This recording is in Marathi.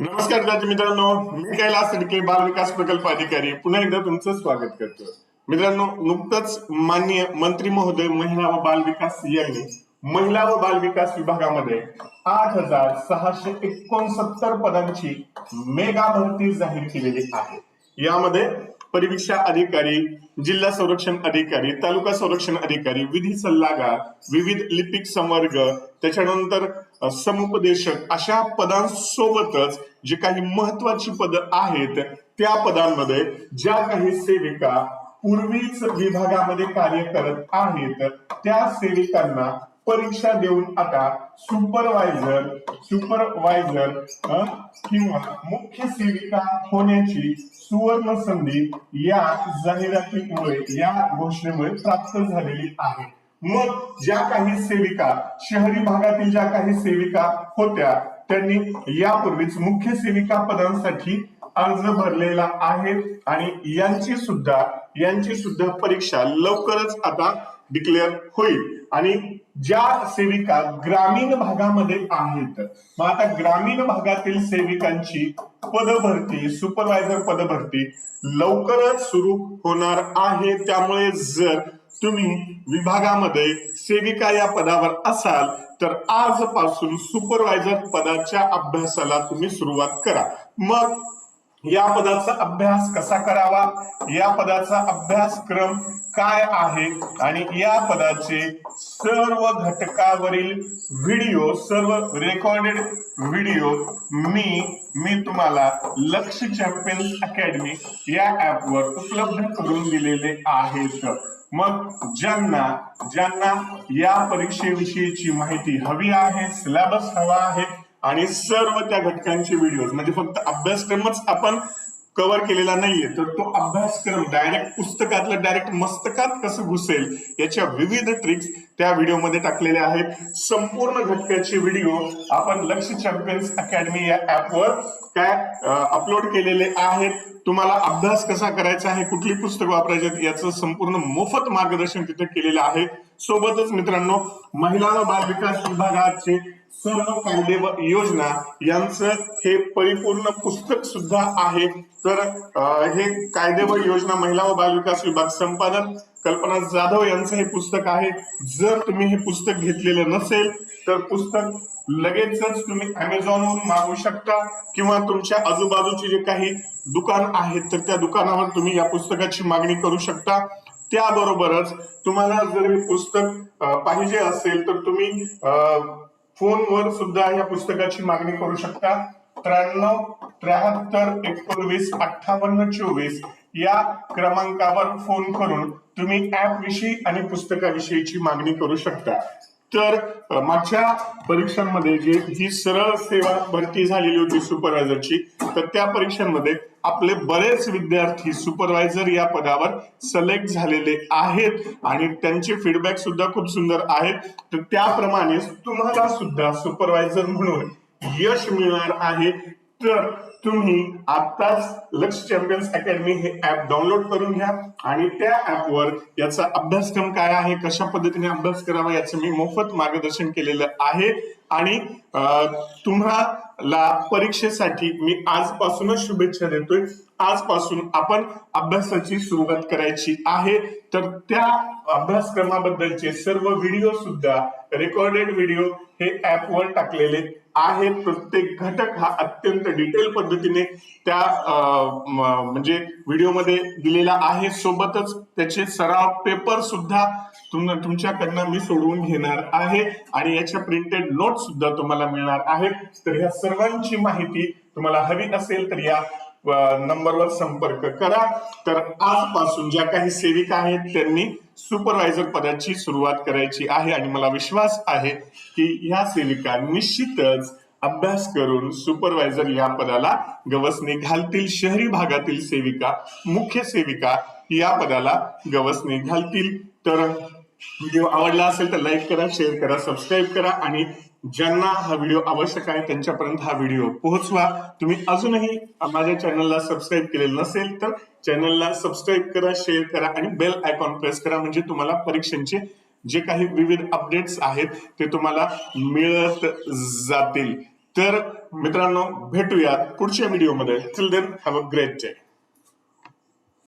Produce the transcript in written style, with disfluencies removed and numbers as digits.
नमस्कार विद्यार्थी मित्रांनो, मी कैलास तिडके बाल विकास प्रकल्प अधिकारी पुन्हा एकदा तुमचं स्वागत करतो। मित्रांनो, नुकतंच माननीय मंत्री महोदय महिला व बाल विकास यांनी महिला व बाल विकास विभागामध्ये 8,669 पदांची मेगा भरती जाहीर केलेली आहे। यामध्ये परिवीक्षा अधिकारी, जिल्हा संरक्षण अधिकारी, तालुका संरक्षण अधिकारी, विधी सल्लागार, विविध लिपिक संवर्ग, त्याच्यानंतर समुपदेशक अशा पदांसोबतच जे काही महत्वाची पद आहेत त्या पदांमध्ये ज्या काही सेविका पूर्वीच विभागामध्ये कार्य करत आहेत त्या सेविकांना परीक्षा देऊन आता सुपरवायझर किंवा मुख्य सेविका होण्याची सुवर्ण संधी या जाहिरातीमुळे, या घोषणेमुळे प्राप्त झालेली आहे। मग ज्या काही सेविका शहरी भागातील ज्या काही सेविका होत्या त्यांनी यापूर्वीच मुख्य सेविका पदांसाठी अर्ज भरलेला आहे आणि यांची सुद्धा परीक्षा लवकरच आता डिक्लेअर होईल। आणि ज्या सेविका ग्रामीण भागामध्ये आहेत, मग आता ग्रामीण भागातील सेविकांची पदभरती, सुपरवायझर पदभरती लवकरच सुरू होणार आहे। त्यामुळे जर तुम्ही विभागामध्ये सेविका या पदावर असाल तर आजपासून सुपरवायझर पदाच्या अभ्यासाला तुम्ही सुरुवात करा। मग या पदाचा अभ्यास कसा करावा, या पदाचा अभ्यासक्रम काय आहे आणि या पदाचे सर्व घटकावरील व्हिडिओ, सर्व रेकॉर्डेड व्हिडिओ मी तुम्हाला लक्ष्य चॅम्पियन्स अकॅडमी या ऍपवर उपलब्ध करून दिलेले आहेत। मग ज्यांना या परीक्षेविषयीची माहिती हवी आहे, सिलेबस हवा आहे आणि सर्व त्या घटकांचे व्हिडिओ, म्हणजे फक्त अभ्यासक्रमच आपण कव्हर केलेला नाहीये तर तो अभ्यासक्रम डायरेक्ट पुस्तकातला डायरेक्ट मस्तकात कसं घुसेल याच्या विविध ट्रिक्स त्या व्हिडिओमध्ये टाकलेल्या आहेत। संपूर्ण घटकाचे व्हिडिओ आपण लक्ष्य चॅम्पियन्स अकॅडमी या ऍपवर अपलोड केलेले आहेत। तुम्हाला अभ्यास कसा करायचा आहे, कुठली पुस्तक वापरायची याचं संपूर्ण मोफत मार्गदर्शन तिथे केलेलं आहे। सोबतच मित्रांनो, महिला व बाल विकास विभागाचे सर्व कायदे व योजना यांचं हे परिपूर्ण पुस्तक सुद्धा आहे। तर हे कायदे व योजना महिला व बाल विकास विभाग संपादक कल्पना जाधव यांचं हे पुस्तक आहे। जर तुम्ही हे पुस्तक घेतलेलं नसेल तर पुस्तक लगेचच तुम्ही अमेझॉनवरून मागवू शकता किंवा तुमच्या आजूबाजूचे जे काही दुकान आहेत तर त्या दुकानावर तुम्ही या पुस्तकाची मागणी करू शकता। त्याबरोबरच तुम्हाला जर हे पुस्तक पाहिजे असेल तर तुम्ही फोनवर सुद्धा या पुस्तकाची मागणी करू शकता। 93-73-19-58-24 या क्रमांकावर फोन करून तुम्ही ऍप विषयी आणि पुस्तकाविषयीची मागणी करू शकता। तर मागच्या परीक्षांमध्ये जी ही सरळ सेवा भरती झालेली होती सुपरवायझरची, तर त्या परीक्षांमध्ये आपले बरेच विद्यार्थी सुपरवायझर या पदावर सिलेक्ट झालेले आहेत आणि त्यांचे फीडबॅक सुद्धा खूप सुंदर आहेत। तर त्याप्रमाणे तुम्हाला सुद्धा सुपरवायझर म्हणून यश मिळणार आहे। तर तुम्ही आताच लक्ष्य चॅम्पियन्स अकॅडमी हे ऍप डाउनलोड करून घ्या आणि त्या ऍपवर याचा अभ्यासक्रम काय आहे, कशा पद्धतीने अभ्यास करावा याचं मी मोफत मार्गदर्शन केलेलं आहे। आणि तुम्हाला परीक्षेसाठी मी आजपासूनच शुभेच्छा देतोय। आजपासून आपण अभ्यासाची सुरुवात करायची आहे। तर त्या अभ्यासक्रमाबद्दलचे सर्व व्हिडिओ सुद्धा रेकॉर्डेड व्हिडिओ हे ऍपवर टाकलेले आहेत। प्रत्येक घटक हा अत्यंत डिटेल पद्धतीने त्या म्हणजे व्हिडिओमध्ये दिलेला आहे। सोबतच त्याचे सराव पेपर सुद्धा तुमच्याकडनं मी सोडवून घेणार आहे आणि याच्या प्रिंटेड नोट सुद्धा तुम्हाला मिळणार आहेत। तर या सर्वांची माहिती तुम्हाला हवी असेल तर या नंबरवर संपर्क करा। तर आजपासून ज्या काही सेविका आहेत त्यांनी सुपरवायझर पदाची सुरुवात करायची आहे आणि मला विश्वास आहे की ह्या सेविका निश्चितच अभ्यास करून सुपरवायझर या पदाला गवसणी घालतील। शहरी भागातील सेविका, मुख्य सेविका या पदाला गवसणी घालतील। तर व्हिडिओ आवडला असेल तर लाईक करा, शेअर करा, सबस्क्राईब करा आणि ज्यांना हा व्हिडिओ आवश्यक आहे त्यांच्यापर्यंत हा व्हिडिओ पोहोचवा। तुम्ही अजूनही माझ्या चॅनलला सबस्क्राईब केलेलं नसेल तर चॅनलला सबस्क्राईब करा, शेअर करा आणि बेल आयकॉन प्रेस करा, म्हणजे तुम्हाला परीक्षांचे जे काही विविध अपडेट्स आहेत ते तुम्हाला मिळत जातील। तर मित्रांनो भेटूयात पुढच्या व्हिडिओमध्ये. Till then have a great day.